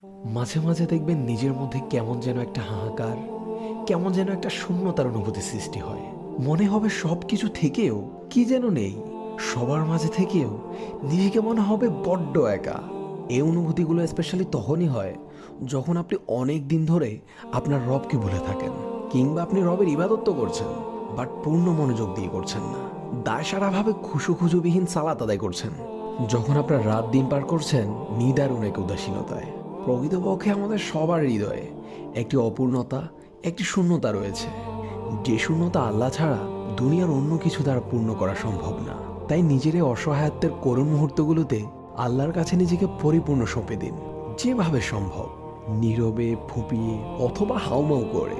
মাঝে মাঝে দেখবেন নিজের মধ্যে কেমন যেন একটা হাহাকার, কেমন যেন একটা শূন্যতার অনুভূতি সৃষ্টি হয়। মনে হবে সব কিছু থেকেও কি যেন নেই, সবার মাঝে থেকেও নিজেকে মনে হবে বড্ড একা। এই অনুভূতিগুলো স্পেশালি তখনই হয় যখন আপনি অনেক দিন ধরে আপনার রবকে ভুলে থাকেন, কিংবা আপনি রবের ইবাদত তো করছেন বাট পূর্ণ মনোযোগ দিয়ে করছেন না, দায়সারাভাবে খুশুখুজুবিহীন সালাত আদায় করছেন। যখন আপনার রাত দিন পার করছেন নিদারুণ এক উদাসীনতায়। প্রকৃতপক্ষে আমাদের সবার হৃদয়ে একটি অপূর্ণতা, একটি শূন্যতা রয়েছে, যে শূন্যতা আল্লাহ ছাড়া দুনিয়ার অন্য কিছু দ্বারা পূর্ণ করা সম্ভব না। তাই নিজের এই অসহায়ত্বের করুণ মুহূর্তগুলোতে আল্লাহর কাছে নিজেকে পরিপূর্ণ সঁপে দিন। যেভাবে সম্ভব নীরবে, ফুঁপিয়ে অথবা হাউমাউ করে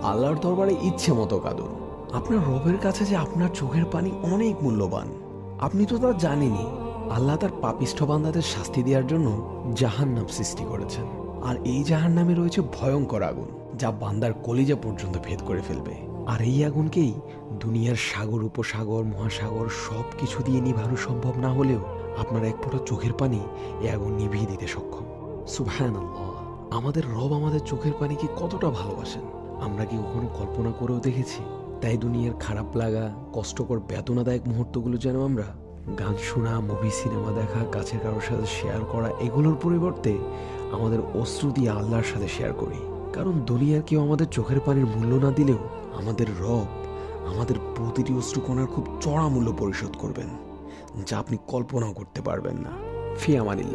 আল্লাহর দরবারে ইচ্ছে মতো কাঁদুন। আপনার রবের কাছে যে আপনার চোখের পানি অনেক মূল্যবান, আপনি তো তা জানেনই। আল্লাহ তার পাপিষ্ঠ বান্দাদের শাস্তি দেওয়ার জন্য জাহান্নাম সৃষ্টি করেছেন, আর এই জাহান্নামে রয়েছে ভয়ঙ্কর আগুন যা বান্দার কলিজা পর্যন্ত ভেদ করে ফেলবে। আর এই আগুনকেই দুনিয়ার সাগর, উপসাগর, মহাসাগর সব কিছু দিয়ে নিভানো সম্ভব না হলেও আপনার এক ফোঁটা চোখের পানি এই আগুন নিভিয়ে দিতে সক্ষম। সুবহানাল্লাহ! আমাদের রব আমাদের চোখের পানিকে কতটা ভালোবাসেন আমরা কি কখনো কল্পনা করেও দেখেছি? তাই দুনিয়ার খারাপ লাগা, কষ্টকর, বেদনাদায়ক মুহূর্তগুলো যেন আমরা গান শোনা, মুভি, সিনেমা দেখা, কাছের কারোর সাথে শেয়ার করা, এগুলোর পরিবর্তে আমাদের অশ্রু দিয়ে আল্লাহর সাথে শেয়ার করি। কারণ দুনিয়ার কেউ আমাদের চোখের পানির মূল্য না দিলেও আমাদের রব আমাদের প্রতিটি অশ্রুকণার খুব চড়া মূল্য পরিশোধ করবেন, যা আপনি কল্পনাও করতে পারবেন না। ফি আমানিল্লাহ।